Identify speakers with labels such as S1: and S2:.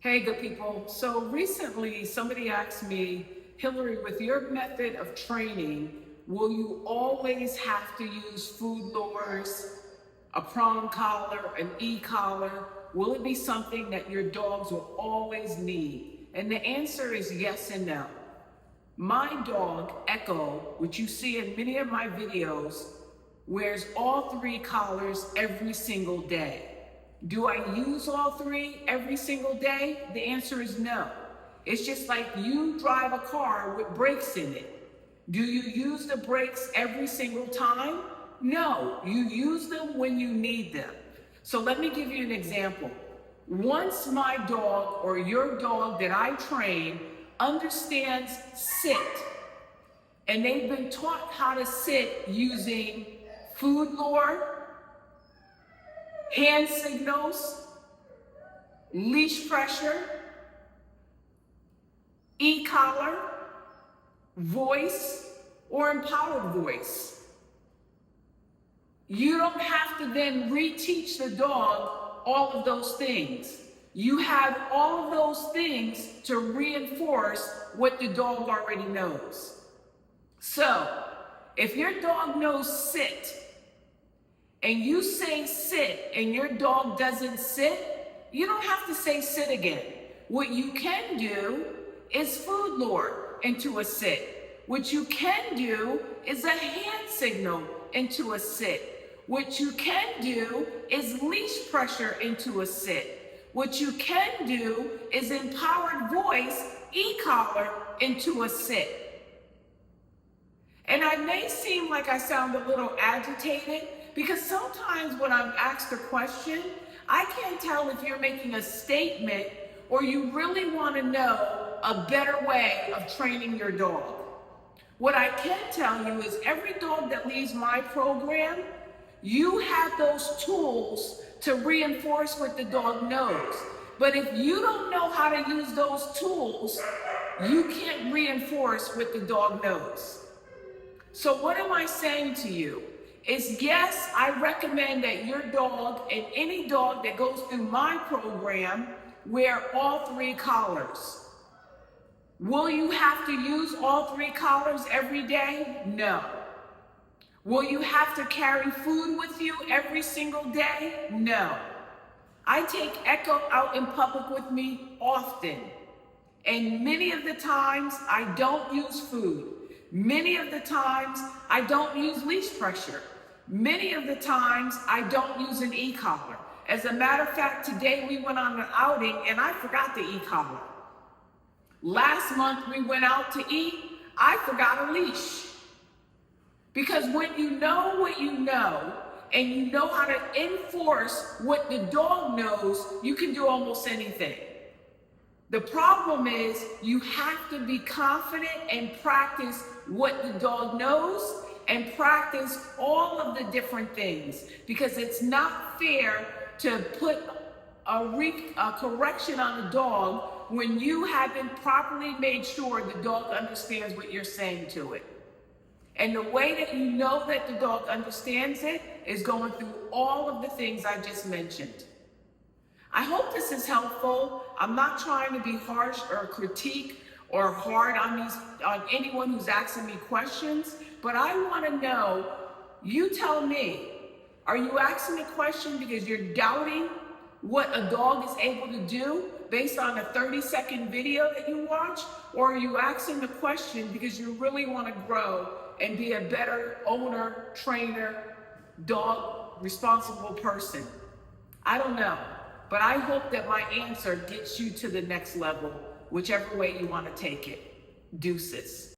S1: Hey, good people. So recently somebody asked me, Hillary, with your method of training, will you always have to use food lures, a prong collar, an e-collar? Will it be something that your dogs will always need? And the answer is yes and no. My dog, Echo, which you see in many of my videos, wears all three collars every single day. Do I use all three every single day? The answer is no. It's just like you drive a car with brakes in it. Do you use the brakes every single time? No, you use them when you need them. So let me give you an example. Once my dog or your dog that I train understands sit, and they've been taught how to sit using food lure, hand signals, leash pressure, e-collar, voice, or empowered voice. You don't have to then reteach the dog all of those things. You have all of those things to reinforce what the dog already knows. So, if your dog knows sit, and you say sit and your dog doesn't sit, you don't have to say sit again. What you can do is food lure into a sit. What you can do is a hand signal into a sit. What you can do is leash pressure into a sit. What you can do is empowered voice, e-collar into a sit. And I may seem like I sound a little agitated because sometimes when I'm asked a question, I can't tell if you're making a statement or you really want to know a better way of training your dog. What I can tell you is every dog that leaves my program, you have those tools to reinforce what the dog knows. But if you don't know how to use those tools, you can't reinforce what the dog knows. So what am I saying to you? Is yes, I recommend that your dog and any dog that goes through my program wear all three collars. Will you have to use all three collars every day? No. Will you have to carry food with you every single day? No. I take Echo out in public with me often. And many of the times I don't use food. Many of the times I don't use leash pressure. Many of the times I don't use an e-collar. As a matter of fact, today we went on an outing and I forgot the e-collar. Last month we went out to eat, I forgot a leash. Because when you know what you know, and you know how to enforce what the dog knows, you can do almost anything. The problem is you have to be confident and practice what the dog knows and practice all of the different things, because it's not fair to put a correction on the dog when you haven't properly made sure the dog understands what you're saying to it. And the way that you know that the dog understands it is going through all of the things I just mentioned. I hope this is helpful. I'm not trying to be harsh or critique or hard on anyone who's asking me questions, but I want to know, you tell me, are you asking a question because you're doubting what a dog is able to do based on a 30-second video that you watch? Or are you asking the question because you really want to grow and be a better owner, trainer, dog, responsible person? I don't know, but I hope that my answer gets you to the next level, whichever way you want to take it. Deuces.